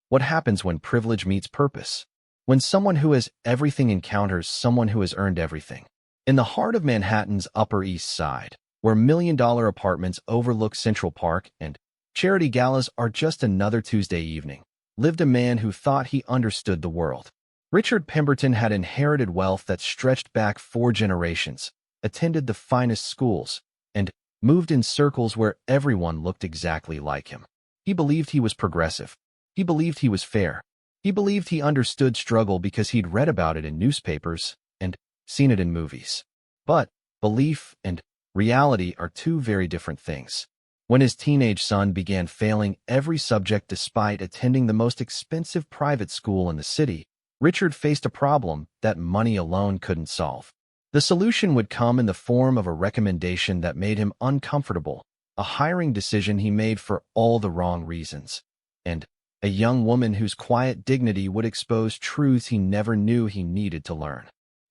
What happens when privilege meets purpose? When someone who has everything encounters someone who has earned everything. In the heart of Manhattan's Upper East Side, where million-dollar apartments overlook Central Park and charity galas are just another Tuesday evening, lived a man who thought he understood the world. Richard Pemberton had inherited wealth that stretched back 4 generations, attended the finest schools, and moved in circles where everyone looked exactly like him. He believed he was progressive. He believed he was fair. He believed he understood struggle because he'd read about it in newspapers and seen it in movies. But belief and reality are 2 very different things. When his teenage son began failing every subject despite attending the most expensive private school in the city, Richard faced a problem that money alone couldn't solve. The solution would come in the form of a recommendation that made him uncomfortable, a hiring decision he made for all the wrong reasons, and a young woman whose quiet dignity would expose truths he never knew he needed to learn.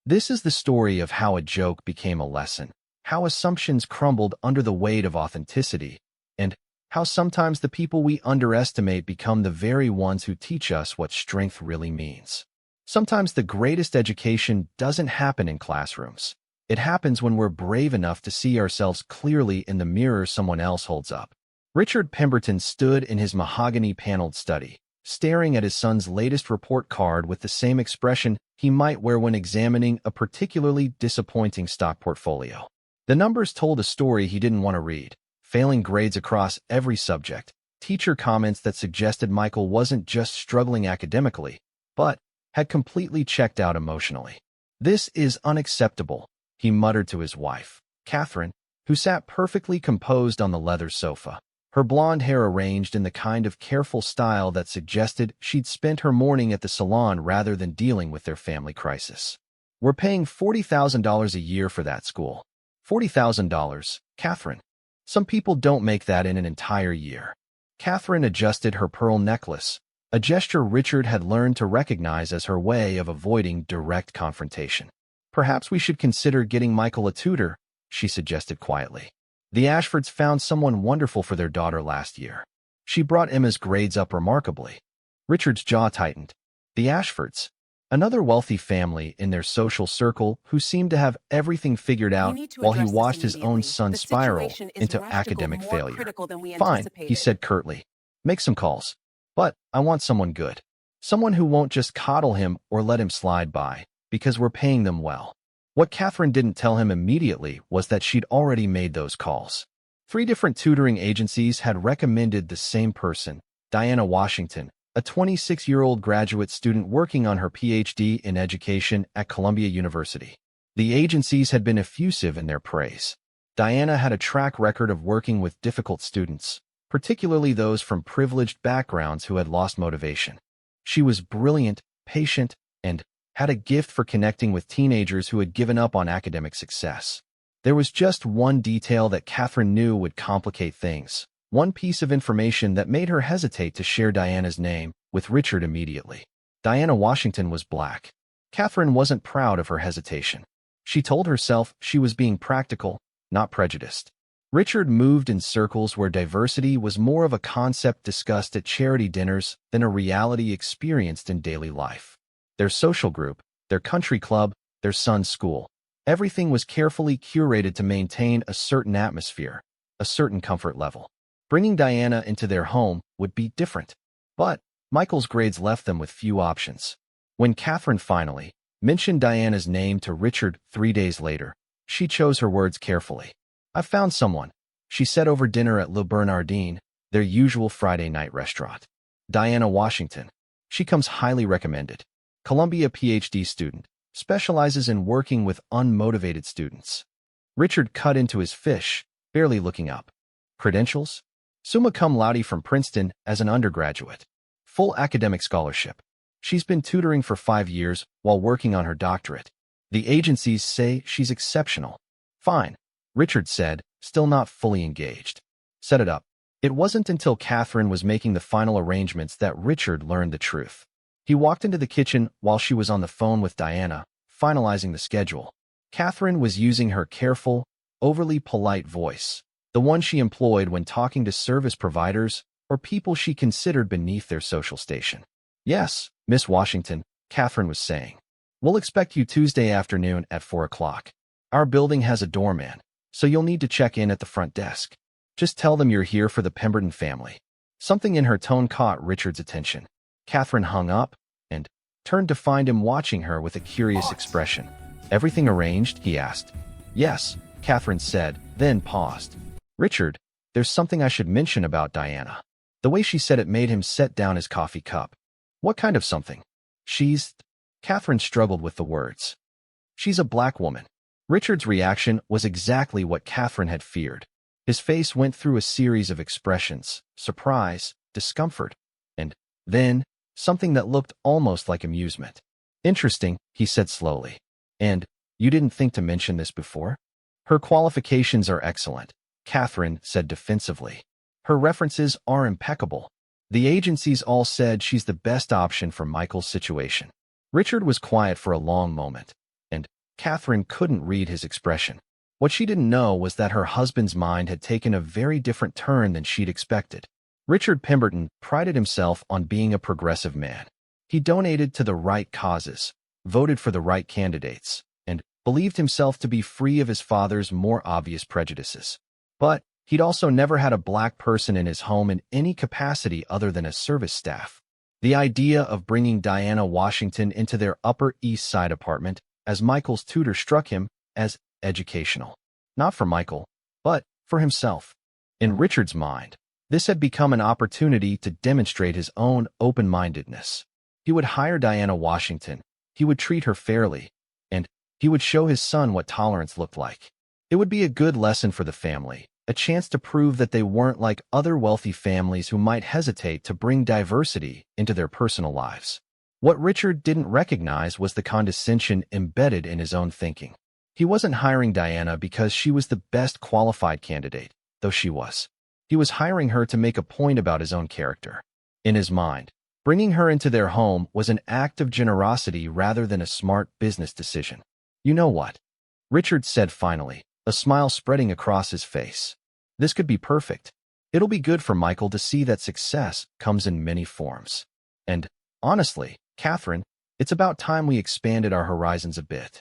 This is the story of how a joke became a lesson, how assumptions crumbled under the weight of authenticity, and how sometimes the people we underestimate become the very ones who teach us what strength really means. Sometimes the greatest education doesn't happen in classrooms. It happens when we're brave enough to see ourselves clearly in the mirror someone else holds up. Richard Pemberton stood in his mahogany-paneled study, staring at his son's latest report card with the same expression he might wear when examining a particularly disappointing stock portfolio. The numbers told a story he didn't want to read: failing grades across every subject, teacher comments that suggested Michael wasn't just struggling academically, but had completely checked out emotionally. "This is unacceptable," he muttered to his wife, Catherine, who sat perfectly composed on the leather sofa, her blonde hair arranged in the kind of careful style that suggested she'd spent her morning at the salon rather than dealing with their family crisis. "We're paying $40,000 a year for that school." $40,000, Catherine. "Some people don't make that in an entire year." Catherine adjusted her pearl necklace, a gesture Richard had learned to recognize as her way of avoiding direct confrontation. "Perhaps we should consider getting Michael a tutor," she suggested quietly. "The Ashfords found someone wonderful for their daughter last year. She brought Emma's grades up remarkably." Richard's jaw tightened. The Ashfords, another wealthy family in their social circle who seemed to have everything figured out while he watched his own son spiral into academic failure. "Fine," he said curtly. "Make some calls. But I want someone good. Someone who won't just coddle him or let him slide by, because we're paying them well." What Catherine didn't tell him immediately was that she'd already made those calls. 3 different tutoring agencies had recommended the same person, Diana Washington, a 26-year-old graduate student working on her PhD in education at Columbia University. The agencies had been effusive in their praise. Diana had a track record of working with difficult students, particularly those from privileged backgrounds who had lost motivation. She was brilliant, patient, and had a gift for connecting with teenagers who had given up on academic success. There was just one detail that Catherine knew would complicate things, one piece of information that made her hesitate to share Diana's name with Richard immediately. Diana Washington was black. Catherine wasn't proud of her hesitation. She told herself she was being practical, not prejudiced. Richard moved in circles where diversity was more of a concept discussed at charity dinners than a reality experienced in daily life. Their social group, their country club, their son's school. Everything was carefully curated to maintain a certain atmosphere, a certain comfort level. Bringing Diana into their home would be different. But Michael's grades left them with few options. When Catherine finally mentioned Diana's name to Richard 3 days later, she chose her words carefully. "I've found someone," she said over dinner at Le Bernardin, their usual Friday night restaurant. "Diana Washington. She comes highly recommended. Columbia PhD student, specializes in working with unmotivated students." Richard cut into his fish, barely looking up. "Credentials? Summa cum laude from Princeton as an undergraduate. Full academic scholarship. She's been tutoring for 5 years while working on her doctorate. The agencies say she's exceptional." "Fine," Richard said, still not fully engaged. "Set it up." It wasn't until Catherine was making the final arrangements that Richard learned the truth. He walked into the kitchen while she was on the phone with Diana, finalizing the schedule. Catherine was using her careful, overly polite voice, the one she employed when talking to service providers or people she considered beneath their social station. "Yes, Miss Washington," Catherine was saying. "We'll expect you Tuesday afternoon at 4 o'clock. Our building has a doorman, so you'll need to check in at the front desk. Just tell them you're here for the Pemberton family." Something in her tone caught Richard's attention. Catherine hung up and turned to find him watching her with a curious expression. "Everything arranged?" he asked. "Yes," Catherine said, then paused. "Richard, there's something I should mention about Diana." The way she said it made him set down his coffee cup. "What kind of something?" Catherine struggled with the words. "She's a black woman." Richard's reaction was exactly what Catherine had feared. His face went through a series of expressions: surprise, discomfort, and then something that looked almost like amusement. "Interesting," he said slowly. "And you didn't think to mention this before?" "Her qualifications are excellent," Catherine said defensively. "Her references are impeccable. The agencies all said she's the best option for Michael's situation." Richard was quiet for a long moment, and Catherine couldn't read his expression. What she didn't know was that her husband's mind had taken a very different turn than she'd expected. Richard Pemberton prided himself on being a progressive man. He donated to the right causes, voted for the right candidates, and believed himself to be free of his father's more obvious prejudices. But he'd also never had a black person in his home in any capacity other than a service staff. The idea of bringing Diana Washington into their Upper East Side apartment as Michael's tutor struck him as educational. Not for Michael, but for himself. In Richard's mind, this had become an opportunity to demonstrate his own open-mindedness. He would hire Diana Washington, he would treat her fairly, and he would show his son what tolerance looked like. It would be a good lesson for the family, a chance to prove that they weren't like other wealthy families who might hesitate to bring diversity into their personal lives. What Richard didn't recognize was the condescension embedded in his own thinking. He wasn't hiring Diana because she was the best qualified candidate, though she was. He was hiring her to make a point about his own character. In his mind, bringing her into their home was an act of generosity rather than a smart business decision. "You know what?" Richard said finally, a smile spreading across his face. "This could be perfect. It'll be good for Michael to see that success comes in many forms. And honestly, Catherine, it's about time we expanded our horizons a bit."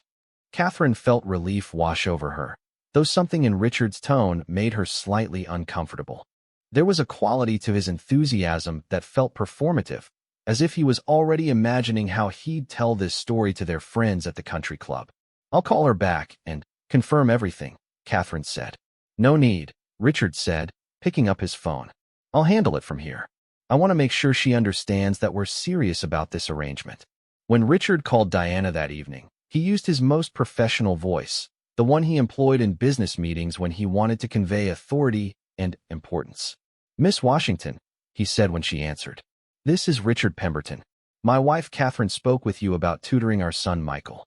Catherine felt relief wash over her, though something in Richard's tone made her slightly uncomfortable. There was a quality to his enthusiasm that felt performative, as if he was already imagining how he'd tell this story to their friends at the country club. "I'll call her back and confirm everything," Catherine said. "No need," Richard said, picking up his phone. "I'll handle it from here. I want to make sure she understands that we're serious about this arrangement." When Richard called Diana that evening, he used his most professional voice, the one he employed in business meetings when he wanted to convey authority and importance. "Miss Washington," he said when she answered. "This is Richard Pemberton. My wife Catherine spoke with you about tutoring our son Michael."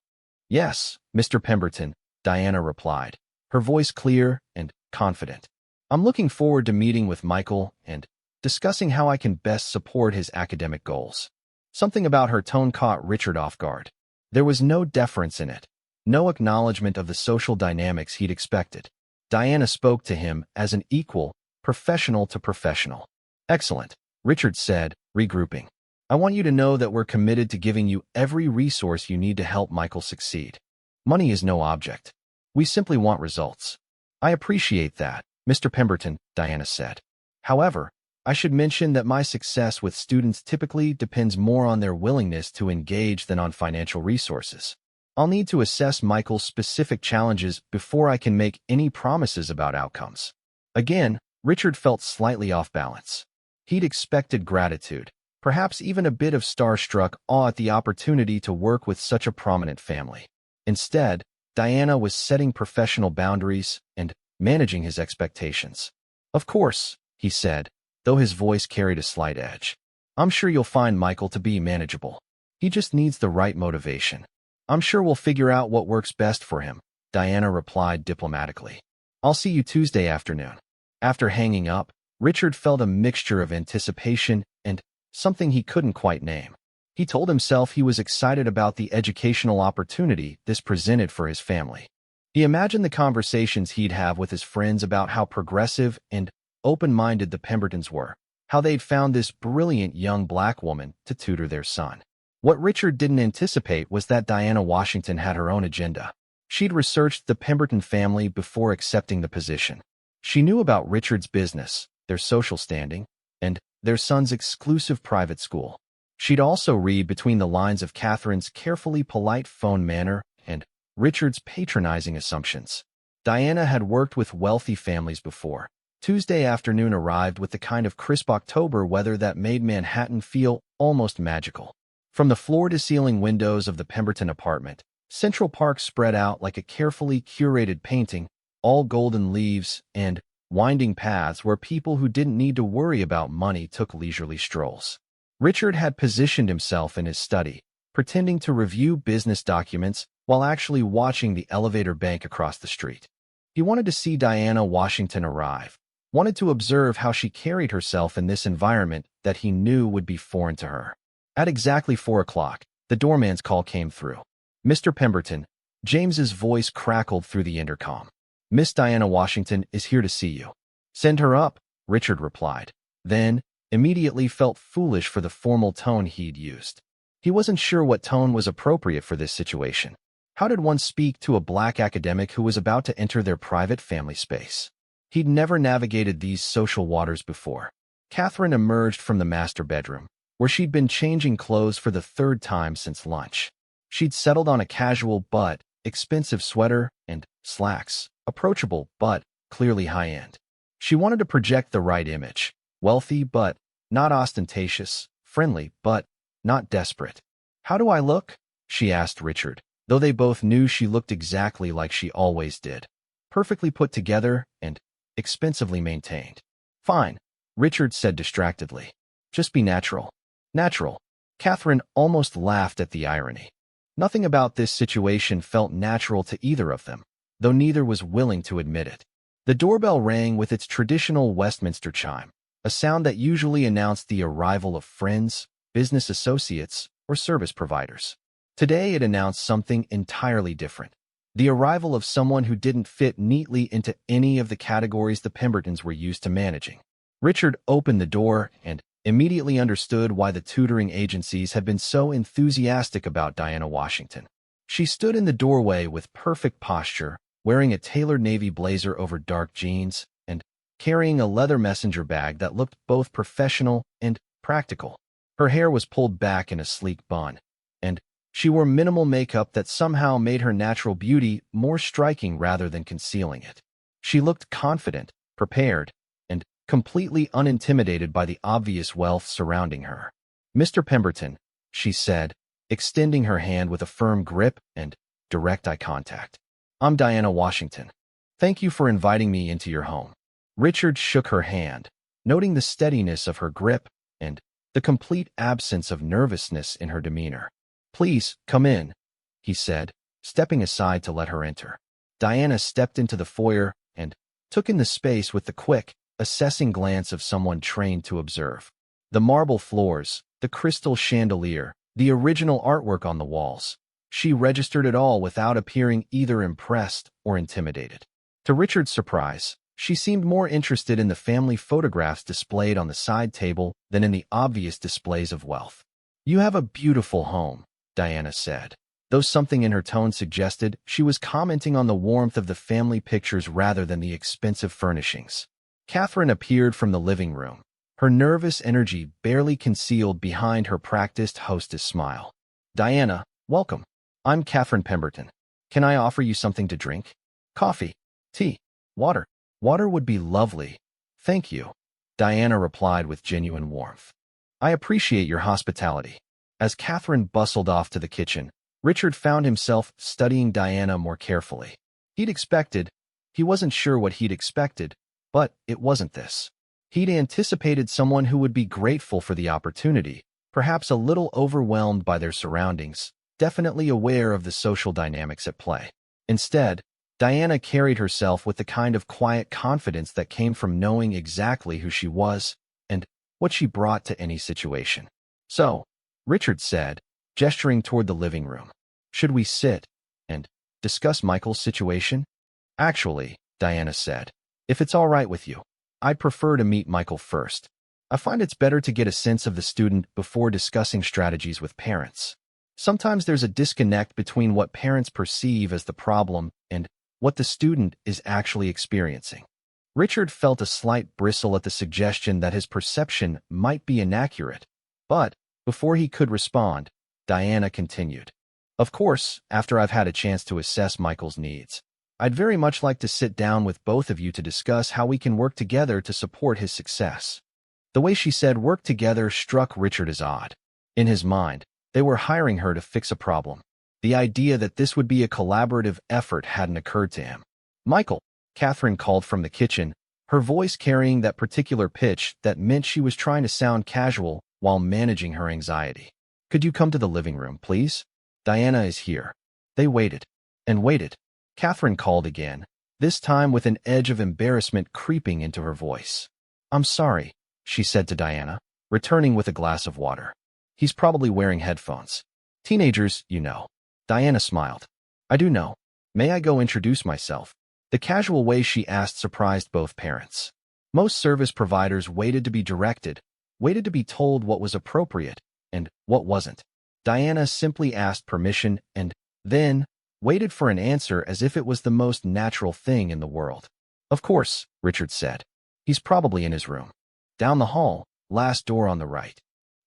"Yes, Mr. Pemberton," Diana replied, her voice clear and confident. "I'm looking forward to meeting with Michael and discussing how I can best support his academic goals." Something about her tone caught Richard off guard. There was no deference in it, no acknowledgement of the social dynamics he'd expected. Diana spoke to him as an equal, professional to professional. "Excellent," Richard said, regrouping. "I want you to know that we're committed to giving you every resource you need to help Michael succeed. Money is no object. We simply want results." "I appreciate that, Mr. Pemberton," Diana said. "However, I should mention that my success with students typically depends more on their willingness to engage than on financial resources. I'll need to assess Michael's specific challenges before I can make any promises about outcomes." Again, Richard felt slightly off balance. He'd expected gratitude, perhaps even a bit of starstruck awe at the opportunity to work with such a prominent family. Instead, Diana was setting professional boundaries and managing his expectations. "Of course," he said, though his voice carried a slight edge. "I'm sure you'll find Michael to be manageable. He just needs the right motivation. I'm sure we'll figure out what works best for him," Diana replied diplomatically. "I'll see you Tuesday afternoon." After hanging up, Richard felt a mixture of anticipation and something he couldn't quite name. He told himself he was excited about the educational opportunity this presented for his family. He imagined the conversations he'd have with his friends about how progressive and open-minded the Pembertons were, how they'd found this brilliant young black woman to tutor their son. What Richard didn't anticipate was that Diana Washington had her own agenda. She'd researched the Pemberton family before accepting the position. She knew about Richard's business, their social standing, and their son's exclusive private school. She'd also read between the lines of Catherine's carefully polite phone manner and Richard's patronizing assumptions. Diana had worked with wealthy families before. Tuesday afternoon arrived with the kind of crisp October weather that made Manhattan feel almost magical. From the floor-to-ceiling windows of the Pemberton apartment, Central Park spread out like a carefully curated painting, all golden leaves and winding paths where people who didn't need to worry about money took leisurely strolls. Richard had positioned himself in his study, pretending to review business documents while actually watching the elevator bank across the street. He wanted to see Diana Washington arrive, wanted to observe how she carried herself in this environment that he knew would be foreign to her. At exactly 4 o'clock, the doorman's call came through. "Mr. Pemberton," James's voice crackled through the intercom. "Miss Diana Washington is here to see you." "Send her up," Richard replied. Then, immediately felt foolish for the formal tone he'd used. He wasn't sure what tone was appropriate for this situation. How did one speak to a black academic who was about to enter their private family space? He'd never navigated these social waters before. Catherine emerged from the master bedroom, where she'd been changing clothes for the 3rd time since lunch. She'd settled on a casual but expensive sweater and slacks, approachable but clearly high-end. She wanted to project the right image, wealthy but not ostentatious, friendly but not desperate. "How do I look?" she asked Richard, though they both knew she looked exactly like she always did. Perfectly put together and expensively maintained. "Fine," Richard said distractedly. "Just be natural." Natural. Catherine almost laughed at the irony. Nothing about this situation felt natural to either of them, though neither was willing to admit it. The doorbell rang with its traditional Westminster chime, a sound that usually announced the arrival of friends, business associates, or service providers. Today it announced something entirely different. The arrival of someone who didn't fit neatly into any of the categories the Pembertons were used to managing. Richard opened the door and immediately understood why the tutoring agencies had been so enthusiastic about Diana Washington. She stood in the doorway with perfect posture, wearing a tailored navy blazer over dark jeans, and carrying a leather messenger bag that looked both professional and practical. Her hair was pulled back in a sleek bun, and she wore minimal makeup that somehow made her natural beauty more striking rather than concealing it. She looked confident, prepared, and completely unintimidated by the obvious wealth surrounding her. "Mr. Pemberton," she said, extending her hand with a firm grip and direct eye contact. "I'm Diana Washington. Thank you for inviting me into your home." Richard shook her hand, noting the steadiness of her grip and the complete absence of nervousness in her demeanor. "Please, come in," he said, stepping aside to let her enter. Diana stepped into the foyer and took in the space with the quick, assessing glance of someone trained to observe. The marble floors, the crystal chandelier, the original artwork on the walls. She registered it all without appearing either impressed or intimidated. To Richard's surprise, she seemed more interested in the family photographs displayed on the side table than in the obvious displays of wealth. "You have a beautiful home," Diana said, though something in her tone suggested she was commenting on the warmth of the family pictures rather than the expensive furnishings. Catherine appeared from the living room, her nervous energy barely concealed behind her practiced hostess smile. "Diana, welcome. I'm Catherine Pemberton. Can I offer you something to drink? Coffee? Tea? Water?" "Water would be lovely. Thank you," Diana replied with genuine warmth. "I appreciate your hospitality." As Catherine bustled off to the kitchen, Richard found himself studying Diana more carefully. He wasn't sure what he'd expected, but it wasn't this. He'd anticipated someone who would be grateful for the opportunity, perhaps a little overwhelmed by their surroundings, definitely aware of the social dynamics at play. Instead, Diana carried herself with the kind of quiet confidence that came from knowing exactly who she was and what she brought to any situation. "So," Richard said, gesturing toward the living room, "should we sit and discuss Michael's situation?" "Actually," Diana said, "if it's all right with you, I'd prefer to meet Michael first." I find it's better to get a sense of the student before discussing strategies with parents. Sometimes there's a disconnect between what parents perceive as the problem and what the student is actually experiencing. Richard felt a slight bristle at the suggestion that his perception might be inaccurate, but before he could respond, Diana continued. Of course, after I've had a chance to assess Michael's needs, I'd very much like to sit down with both of you to discuss how we can work together to support his success. The way she said work together struck Richard as odd. In his mind, they were hiring her to fix a problem. The idea that this would be a collaborative effort hadn't occurred to him. Michael, Catherine called from the kitchen, her voice carrying that particular pitch that meant she was trying to sound casual while managing her anxiety. Could you come to the living room, please? Diana is here. They waited and waited. Catherine called again, this time with an edge of embarrassment creeping into her voice. I'm sorry, she said to Diana, returning with a glass of water. He's probably wearing headphones. Teenagers, you know. Diana smiled. I do know. May I go introduce myself? The casual way she asked surprised both parents. Most service providers waited to be directed, waited to be told what was appropriate and what wasn't. Diana simply asked permission and then waited for an answer as if it was the most natural thing in the world. Of course, Richard said. He's probably in his room. Down the hall, last door on the right.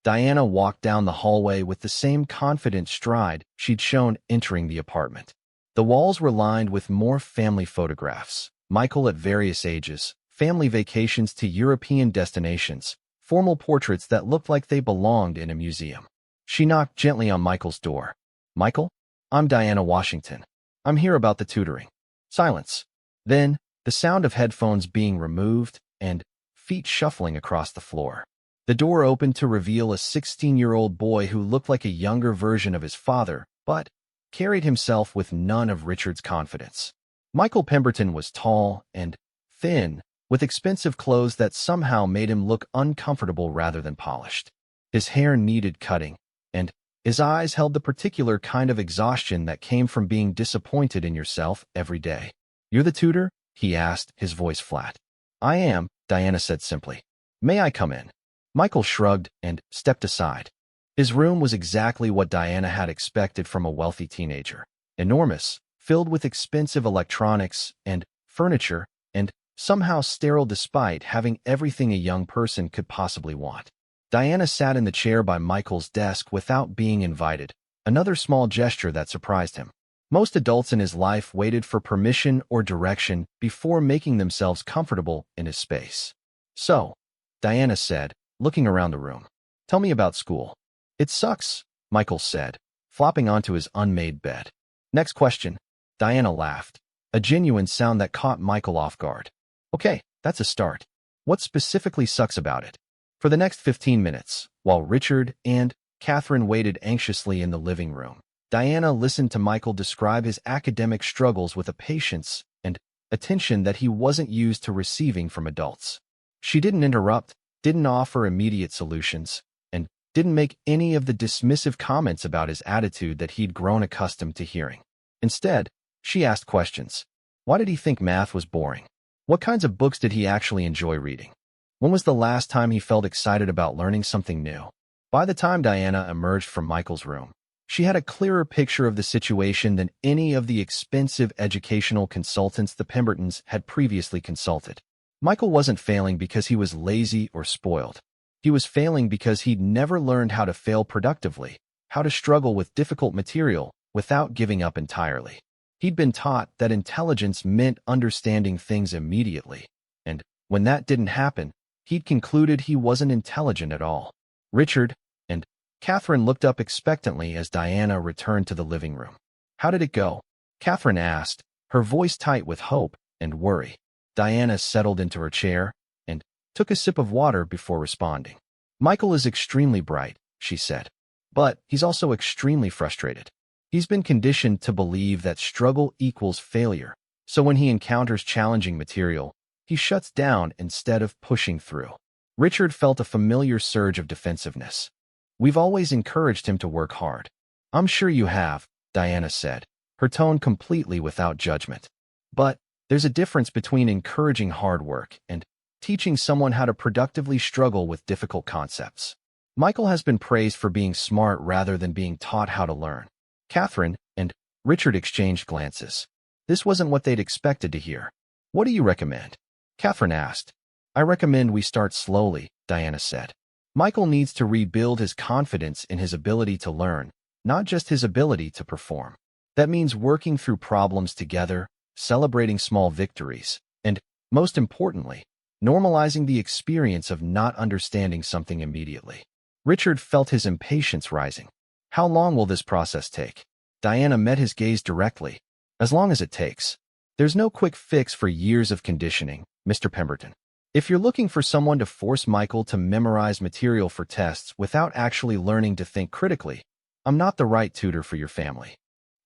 Diana walked down the hallway with the same confident stride she'd shown entering the apartment. The walls were lined with more family photographs, Michael at various ages, family vacations to European destinations, formal portraits that looked like they belonged in a museum. She knocked gently on Michael's door. Michael? I'm Diana Washington. I'm here about the tutoring. Silence. Then, the sound of headphones being removed and feet shuffling across the floor. The door opened to reveal a 16-year-old boy who looked like a younger version of his father, but carried himself with none of Richard's confidence. Michael Pemberton was tall and thin, with expensive clothes that somehow made him look uncomfortable rather than polished. His hair needed cutting, and his eyes held the particular kind of exhaustion that came from being disappointed in yourself every day. You're the tutor? He asked, his voice flat. I am, Diana said simply. May I come in? Michael shrugged and stepped aside. His room was exactly what Diana had expected from a wealthy teenager. Enormous, filled with expensive electronics and furniture, and somehow sterile despite having everything a young person could possibly want. Diana sat in the chair by Michael's desk without being invited, another small gesture that surprised him. Most adults in his life waited for permission or direction before making themselves comfortable in his space. So, Diana said, looking around the room. Tell me about school. It sucks, Michael said, flopping onto his unmade bed. Next question. Diana laughed, a genuine sound that caught Michael off guard. Okay, that's a start. What specifically sucks about it? For the next 15 minutes, while Richard and Catherine waited anxiously in the living room, Diana listened to Michael describe his academic struggles with a patience and attention that he wasn't used to receiving from adults. She didn't interrupt, didn't offer immediate solutions, and didn't make any of the dismissive comments about his attitude that he'd grown accustomed to hearing. Instead, she asked questions. Why did he think math was boring? What kinds of books did he actually enjoy reading? When was the last time he felt excited about learning something new? By the time Diana emerged from Michael's room, she had a clearer picture of the situation than any of the expensive educational consultants the Pembertons had previously consulted. Michael wasn't failing because he was lazy or spoiled. He was failing because he'd never learned how to fail productively, how to struggle with difficult material without giving up entirely. He'd been taught that intelligence meant understanding things immediately, and when that didn't happen, he'd concluded he wasn't intelligent at all. Richard and Catherine looked up expectantly as Diana returned to the living room. How did it go? Catherine asked, her voice tight with hope and worry. Diana settled into her chair and took a sip of water before responding. Michael is extremely bright, she said, but he's also extremely frustrated. He's been conditioned to believe that struggle equals failure, so when he encounters challenging material, he shuts down instead of pushing through. Richard felt a familiar surge of defensiveness. We've always encouraged him to work hard. I'm sure you have, Diana said, her tone completely without judgment. But there's a difference between encouraging hard work and teaching someone how to productively struggle with difficult concepts. Michael has been praised for being smart rather than being taught how to learn. Catherine and Richard exchanged glances. This wasn't what they'd expected to hear. What do you recommend? Catherine asked. I recommend we start slowly, Diana said. Michael needs to rebuild his confidence in his ability to learn, not just his ability to perform. That means working through problems together, celebrating small victories, and, most importantly, normalizing the experience of not understanding something immediately. Richard felt his impatience rising. How long will this process take? Diana met his gaze directly. As long as it takes. There's no quick fix for years of conditioning, Mr. Pemberton. If you're looking for someone to force Michael to memorize material for tests without actually learning to think critically, I'm not the right tutor for your family.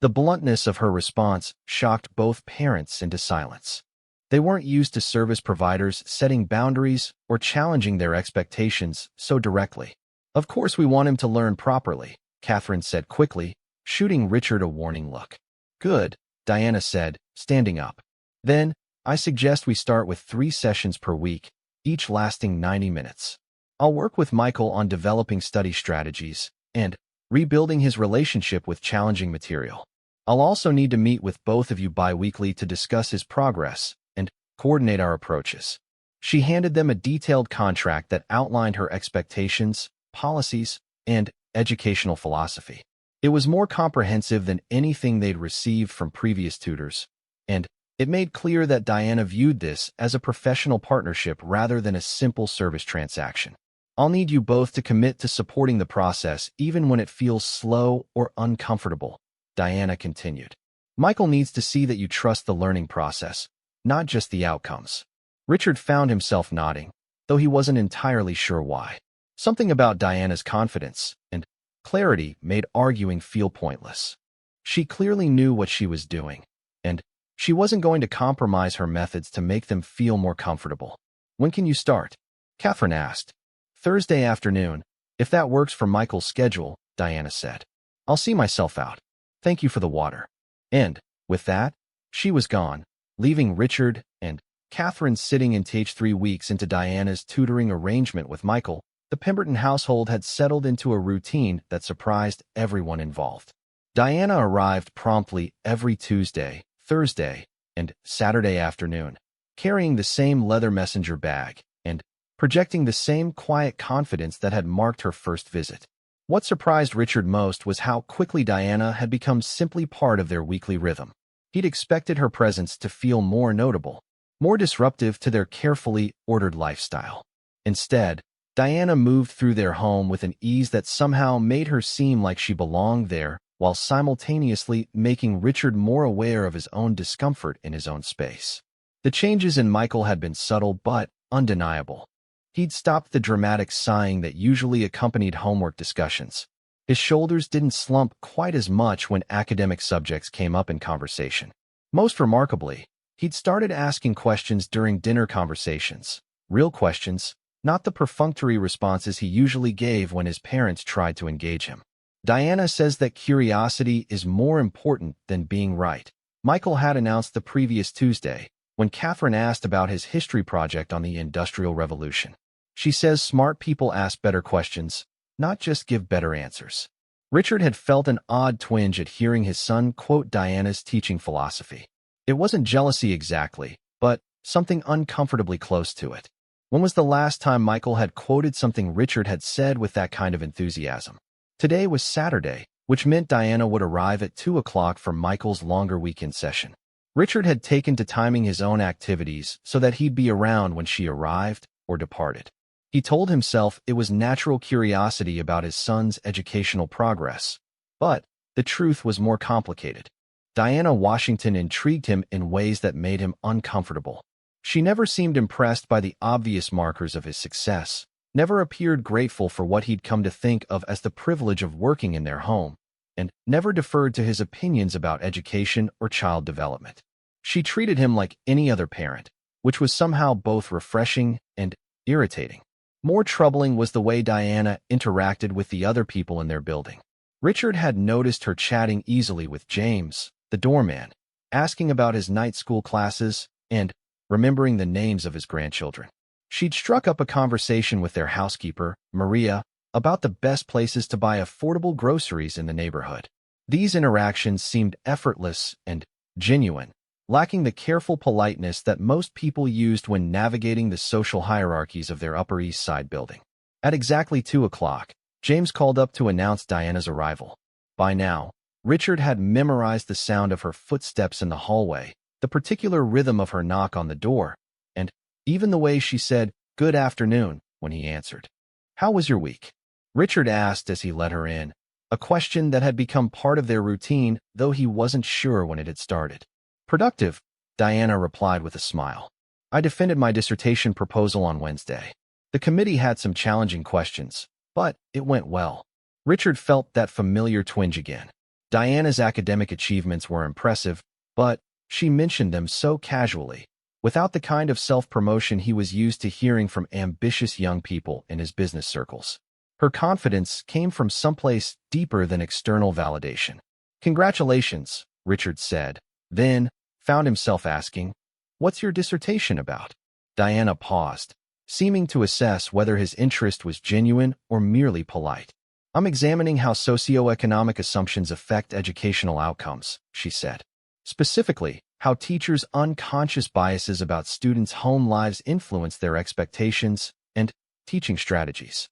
The bluntness of her response shocked both parents into silence. They weren't used to service providers setting boundaries or challenging their expectations so directly. Of course we want him to learn properly, Catherine said quickly, shooting Richard a warning look. Good, Diana said, standing up. Then, I suggest we start with 3 sessions per week, each lasting 90 minutes. I'll work with Michael on developing study strategies and rebuilding his relationship with challenging material. I'll also need to meet with both of you bi-weekly to discuss his progress and coordinate our approaches. She handed them a detailed contract that outlined her expectations, policies, and educational philosophy. It was more comprehensive than anything they'd received from previous tutors, and it made clear that Diana viewed this as a professional partnership rather than a simple service transaction. I'll need you both to commit to supporting the process even when it feels slow or uncomfortable, Diana continued. Michael needs to see that you trust the learning process, not just the outcomes. Richard found himself nodding, though he wasn't entirely sure why. Something about Diana's confidence and clarity made arguing feel pointless. She clearly knew what she was doing, and she wasn't going to compromise her methods to make them feel more comfortable. When can you start? Catherine asked. Thursday afternoon, if that works for Michael's schedule, Diana said. I'll see myself out. Thank you for the water. And, with that, she was gone, leaving Richard and Catherine sitting in Th 3 weeks into Diana's tutoring arrangement with Michael. The Pemberton household had settled into a routine that surprised everyone involved. Diana arrived promptly every Tuesday, Thursday, and Saturday afternoon, carrying the same leather messenger bag and projecting the same quiet confidence that had marked her first visit. What surprised Richard most was how quickly Diana had become simply part of their weekly rhythm. He'd expected her presence to feel more notable, more disruptive to their carefully ordered lifestyle. Instead, Diana moved through their home with an ease that somehow made her seem like she belonged there, while simultaneously making Richard more aware of his own discomfort in his own space. The changes in Michael had been subtle but undeniable. He'd stopped the dramatic sighing that usually accompanied homework discussions. His shoulders didn't slump quite as much when academic subjects came up in conversation. Most remarkably, he'd started asking questions during dinner conversations, real questions, not the perfunctory responses he usually gave when his parents tried to engage him. Diana says that curiosity is more important than being right, Michael had announced the previous Tuesday, when Catherine asked about his history project on the Industrial Revolution. She says smart people ask better questions, not just give better answers. Richard had felt an odd twinge at hearing his son quote Diana's teaching philosophy. It wasn't jealousy exactly, but something uncomfortably close to it. When was the last time Michael had quoted something Richard had said with that kind of enthusiasm? Today was Saturday, which meant Diana would arrive at 2 o'clock for Michael's longer weekend session. Richard had taken to timing his own activities so that he'd be around when she arrived or departed. He told himself it was natural curiosity about his son's educational progress, but the truth was more complicated. Diana Washington intrigued him in ways that made him uncomfortable. She never seemed impressed by the obvious markers of his success, never appeared grateful for what he'd come to think of as the privilege of working in their home, and never deferred to his opinions about education or child development. She treated him like any other parent, which was somehow both refreshing and irritating. More troubling was the way Diana interacted with the other people in their building. Richard had noticed her chatting easily with James, the doorman, asking about his night school classes, and remembering the names of his grandchildren. She'd struck up a conversation with their housekeeper, Maria, about the best places to buy affordable groceries in the neighborhood. These interactions seemed effortless and genuine, lacking the careful politeness that most people used when navigating the social hierarchies of their Upper East Side building. At exactly 2 o'clock, James called up to announce Diana's arrival. By now, Richard had memorized the sound of her footsteps in the hallway, the particular rhythm of her knock on the door, and even the way she said, "Good afternoon," when he answered. "How was your week?" Richard asked as he let her in, a question that had become part of their routine, though he wasn't sure when it had started. "Productive," Diana replied with a smile. "I defended my dissertation proposal on Wednesday. The committee had some challenging questions, but it went well." Richard felt that familiar twinge again. Diana's academic achievements were impressive, but she mentioned them so casually, without the kind of self-promotion he was used to hearing from ambitious young people in his business circles. Her confidence came from someplace deeper than external validation. "Congratulations," Richard said, then found himself asking, "What's your dissertation about?" Diana paused, seeming to assess whether his interest was genuine or merely polite. "I'm examining how socioeconomic assumptions affect educational outcomes," she said. "Specifically, how teachers' unconscious biases about students' home lives influence their expectations and teaching strategies."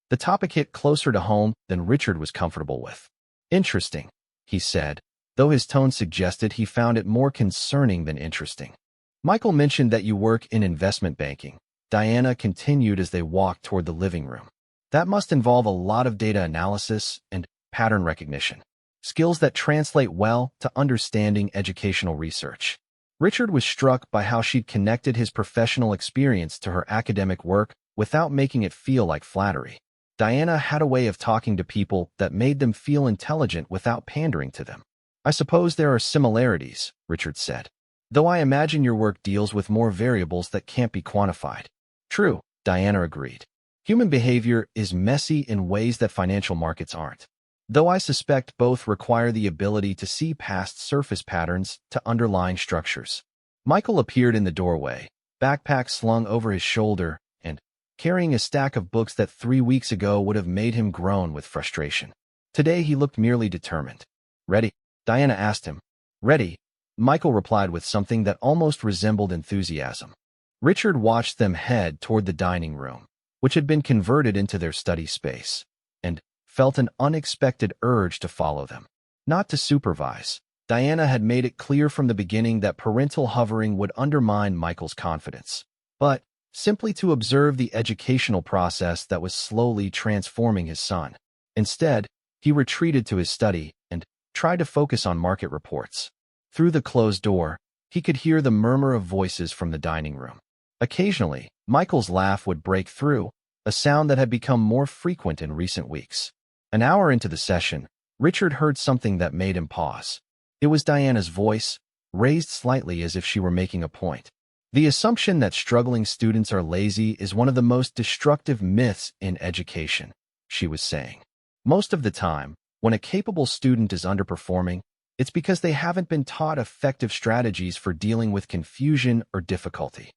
The topic hit closer to home than Richard was comfortable with. "Interesting," he said, though his tone suggested he found it more concerning than interesting. "Michael mentioned that you work in investment banking," Diana continued as they walked toward the living room. "That must involve a lot of data analysis and pattern recognition, skills that translate well to understanding educational research." Richard was struck by how she'd connected his professional experience to her academic work without making it feel like flattery. Diana had a way of talking to people that made them feel intelligent without pandering to them. "I suppose there are similarities," Richard said, "though I imagine your work deals with more variables that can't be quantified." "True," Diana agreed. "Human behavior is messy in ways that financial markets aren't, though I suspect both require the ability to see past surface patterns to underlying structures." Michael appeared in the doorway, backpack slung over his shoulder, and carrying a stack of books that 3 weeks ago would have made him groan with frustration. Today he looked merely determined. "Ready?" Diana asked him. "Ready," Michael replied with something that almost resembled enthusiasm. Richard watched them head toward the dining room, which had been converted into their study space, and felt an unexpected urge to follow them. Not to supervise. Diana had made it clear from the beginning that parental hovering would undermine Michael's confidence, but simply to observe the educational process that was slowly transforming his son. Instead, he retreated to his study and tried to focus on market reports. Through the closed door, he could hear the murmur of voices from the dining room. Occasionally, Michael's laugh would break through, a sound that had become more frequent in recent weeks. An hour into the session, Richard heard something that made him pause. It was Diana's voice, raised slightly as if she were making a point. "The assumption that struggling students are lazy is one of the most destructive myths in education," she was saying. "Most of the time, when a capable student is underperforming, it's because they haven't been taught effective strategies for dealing with confusion or difficulty.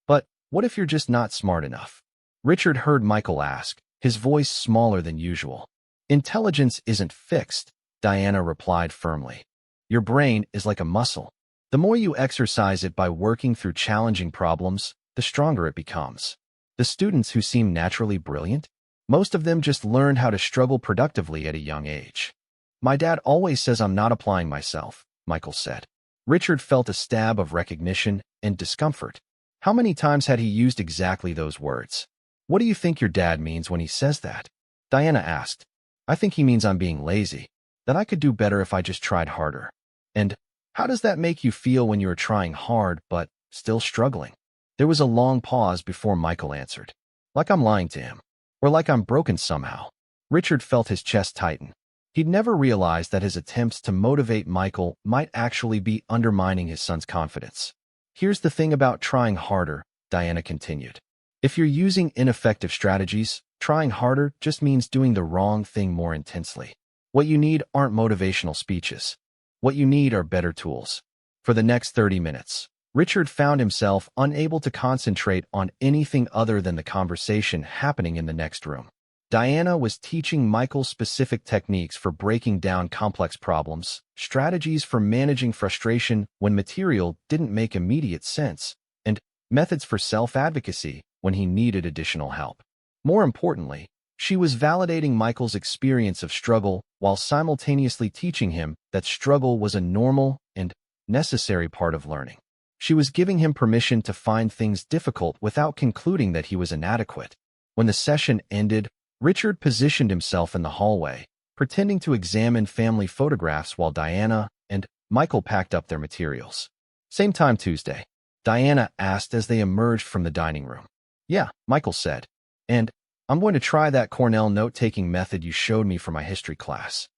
But what if you're just not smart enough?" Richard heard Michael ask, his voice smaller than usual. "Intelligence isn't fixed," Diana replied firmly. "Your brain is like a muscle. The more you exercise it by working through challenging problems, the stronger it becomes. The students who seem naturally brilliant, most of them just learned how to struggle productively at a young age." "My dad always says I'm not applying myself," Michael said. Richard felt a stab of recognition and discomfort. How many times had he used exactly those words? "What do you think your dad means when he says that?" Diana asked. "I think he means I'm being lazy, that I could do better if I just tried harder." "And how does that make you feel when you are trying hard but still struggling?" There was a long pause before Michael answered. "Like I'm lying to him, or like I'm broken somehow." Richard felt his chest tighten. He'd never realized that his attempts to motivate Michael might actually be undermining his son's confidence. "Here's the thing about trying harder," Diana continued. "If you're using ineffective strategies, trying harder just means doing the wrong thing more intensely. What you need aren't motivational speeches. What you need are better tools." For the next 30 minutes, Richard found himself unable to concentrate on anything other than the conversation happening in the next room. Diana was teaching Michael specific techniques for breaking down complex problems, strategies for managing frustration when material didn't make immediate sense, and methods for self-advocacy when he needed additional help. More importantly, she was validating Michael's experience of struggle while simultaneously teaching him that struggle was a normal and necessary part of learning. She was giving him permission to find things difficult without concluding that he was inadequate. When the session ended, Richard positioned himself in the hallway, pretending to examine family photographs while Diana and Michael packed up their materials. Same time Tuesday, Diana asked as they emerged from the dining room. "Yeah," Michael said, "and I'm going to try that Cornell note-taking method you showed me for my history class."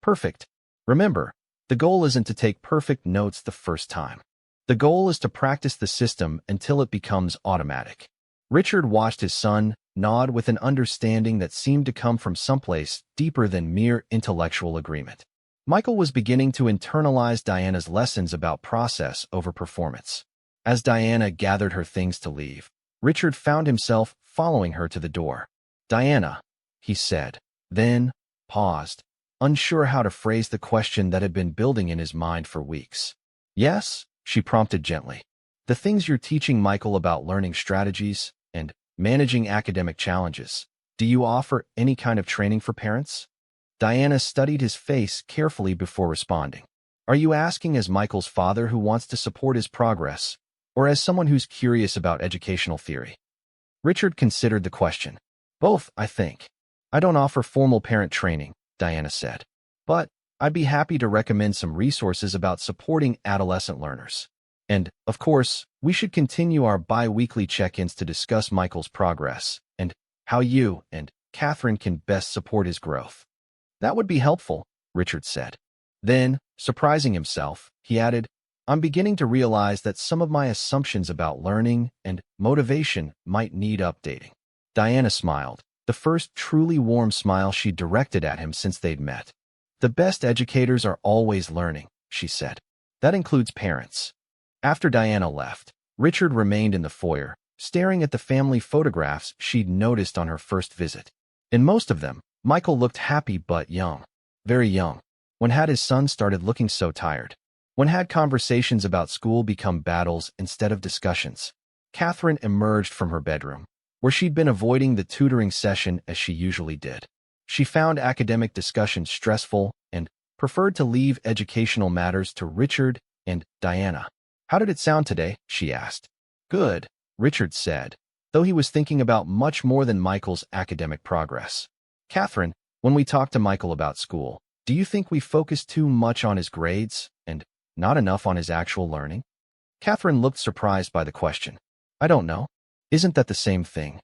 "Perfect. Remember, the goal isn't to take perfect notes the first time. The goal is to practice the system until it becomes automatic." Richard watched his son nod with an understanding that seemed to come from someplace deeper than mere intellectual agreement. Michael was beginning to internalize Diana's lessons about process over performance. As Diana gathered her things to leave, Richard found himself following her to the door. "Diana," he said, then paused, unsure how to phrase the question that had been building in his mind for weeks. "Yes," she prompted gently. "The things you're teaching Michael about learning strategies and managing academic challenges. Do you offer any kind of training for parents?" Diana studied his face carefully before responding. "Are you asking as Michael's father who wants to support his progress, or as someone who's curious about educational theory?" Richard considered the question. "Both, I think. I don't offer formal parent training," Diana said, "but I'd be happy to recommend some resources about supporting adolescent learners. And, of course, we should continue our bi-weekly check-ins to discuss Michael's progress and how you and Catherine can best support his growth." "That would be helpful," Richard said. Then, surprising himself, he added, "I'm beginning to realize that some of my assumptions about learning and motivation might need updating." Diana smiled, the first truly warm smile she'd directed at him since they'd met. "The best educators are always learning," she said. "That includes parents." After Diana left, Richard remained in the foyer, staring at the family photographs she'd noticed on her first visit. In most of them, Michael looked happy but young. Very young. When had his son started looking so tired? When had conversations about school become battles instead of discussions? Catherine emerged from her bedroom, where she'd been avoiding the tutoring session as she usually did. She found academic discussions stressful and preferred to leave educational matters to Richard and Diana. "How did it sound today?" she asked. "Good," Richard said, though he was thinking about much more than Michael's academic progress. "Catherine, when we talked to Michael about school, do you think we focused too much on his grades and not enough on his actual learning?" Catherine looked surprised by the question. "I don't know. Isn't that the same thing?"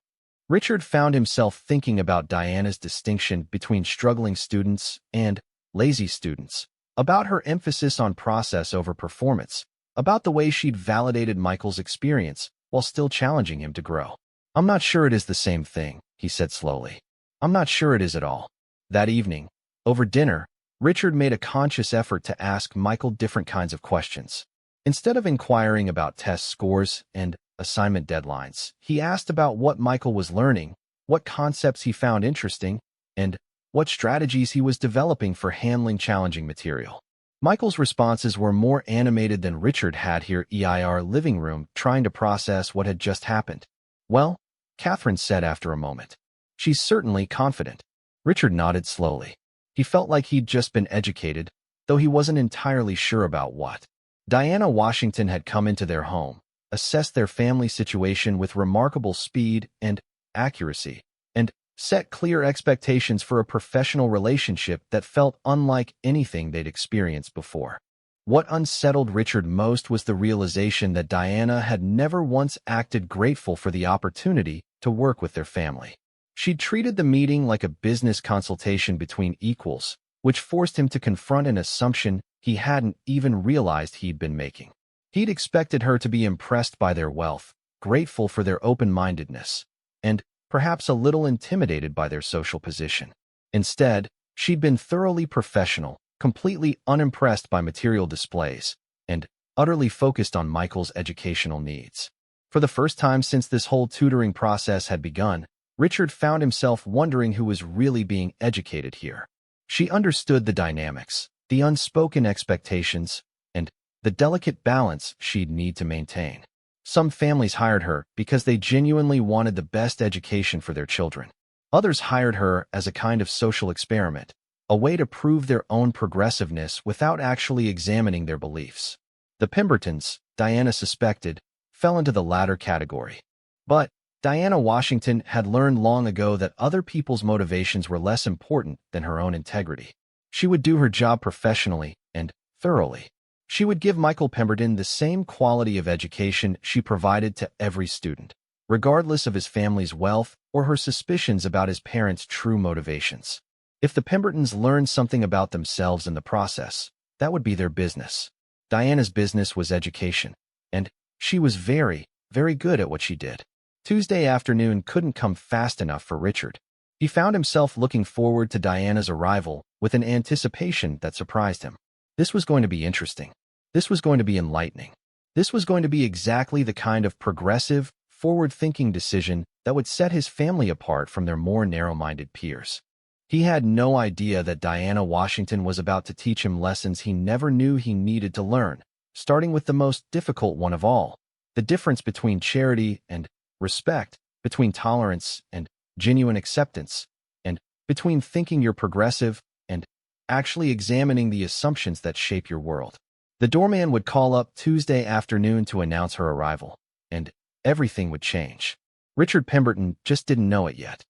Richard found himself thinking about Diana's distinction between struggling students and lazy students, about her emphasis on process over performance, about the way she'd validated Michael's experience while still challenging him to grow. "I'm not sure it is the same thing," he said slowly. "I'm not sure it is at all." That evening, over dinner, Richard made a conscious effort to ask Michael different kinds of questions. Instead of inquiring about test scores and assignment deadlines, he asked about what Michael was learning, what concepts he found interesting, and what strategies he was developing for handling challenging material. Michael's responses were more animated than Richard had here in the living room trying to process what had just happened. "Well," Catherine said after a moment, "she's certainly confident." Richard nodded slowly. He felt like he'd just been educated, though he wasn't entirely sure about what. Diana Washington had come into their home, assessed their family situation with remarkable speed and accuracy, and set clear expectations for a professional relationship that felt unlike anything they'd experienced before. What unsettled Richard most was the realization that Diana had never once acted grateful for the opportunity to work with their family. She'd treated the meeting like a business consultation between equals, which forced him to confront an assumption he hadn't even realized he'd been making. He'd expected her to be impressed by their wealth, grateful for their open-mindedness, and perhaps a little intimidated by their social position. Instead, she'd been thoroughly professional, completely unimpressed by material displays, and utterly focused on Michael's educational needs. For the first time since this whole tutoring process had begun, Richard found himself wondering who was really being educated here. She understood the dynamics, the unspoken expectations, and the delicate balance she'd need to maintain. Some families hired her because they genuinely wanted the best education for their children. Others hired her as a kind of social experiment, a way to prove their own progressiveness without actually examining their beliefs. The Pembertons, Diana suspected, fell into the latter category. But Diana Washington had learned long ago that other people's motivations were less important than her own integrity. She would do her job professionally and thoroughly. She would give Michael Pemberton the same quality of education she provided to every student, regardless of his family's wealth or her suspicions about his parents' true motivations. If the Pembertons learned something about themselves in the process, that would be their business. Diana's business was education, and she was very, very good at what she did. Tuesday afternoon couldn't come fast enough for Richard. He found himself looking forward to Diana's arrival with an anticipation that surprised him. This was going to be interesting. This was going to be enlightening. This was going to be exactly the kind of progressive, forward-thinking decision that would set his family apart from their more narrow-minded peers. He had no idea that Diana Washington was about to teach him lessons he never knew he needed to learn, starting with the most difficult one of all, the difference between charity and respect, between tolerance and genuine acceptance, and between thinking you're progressive and actually examining the assumptions that shape your world. The doorman would call up Tuesday afternoon to announce her arrival, and everything would change. Richard Pemberton just didn't know it yet.